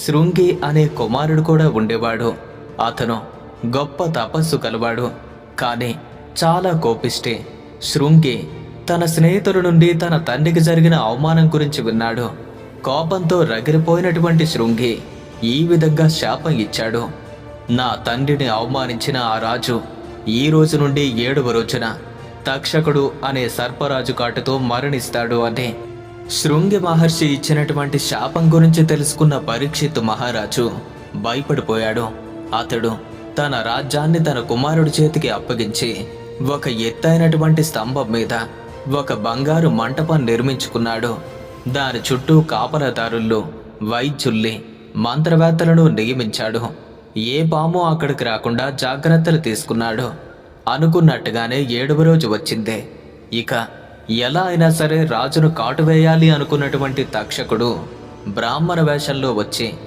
శృంగి అనే కుమారుడు కూడా ఉండేవాడు. అతను గొప్ప తపస్సు కలవాడు, కానీ చాలా కోపిష్టి. శృంగి తన స్నేహితుల నుండి తన తండ్రికి జరిగిన అవమానం గురించి విన్నాడు. కోపంతో రగిలిపోయినటువంటి శృంగి ఈ విధంగా శాపం ఇచ్చాడు. నా తండ్రిని అవమానించిన ఆ రాజు ఈ రోజు నుండి 7వ రోజున తక్షకుడు అనే సర్పరాజు కాటుతో మరణిస్తాడు అని. శృంగి మహర్షి ఇచ్చినటువంటి శాపం గురించి తెలుసుకున్న పరీక్షిత్ మహారాజు భయపడిపోయాడు. అతడు తన రాజ్యాన్ని తన కుమారుడి చేతికి అప్పగించి ఒక ఎత్తైనటువంటి స్తంభం మీద ఒక బంగారు మంటపం నిర్మించుకున్నాడు. దాని చుట్టూ కాపలాదారులు, వైద్యుల్ని, మంత్రవేత్తలను నియమించాడు. ఏ పాము అక్కడికి రాకుండా జాగ్రత్తలు తీసుకున్నాడు. అనుకున్నట్టుగానే 7వ రోజు వచ్చింది. ఇక ఎలా అయినా సరే రాజును కాటువేయాలి అనుకున్నటువంటి తక్షకుడు బ్రాహ్మణ వేషంలో వచ్చి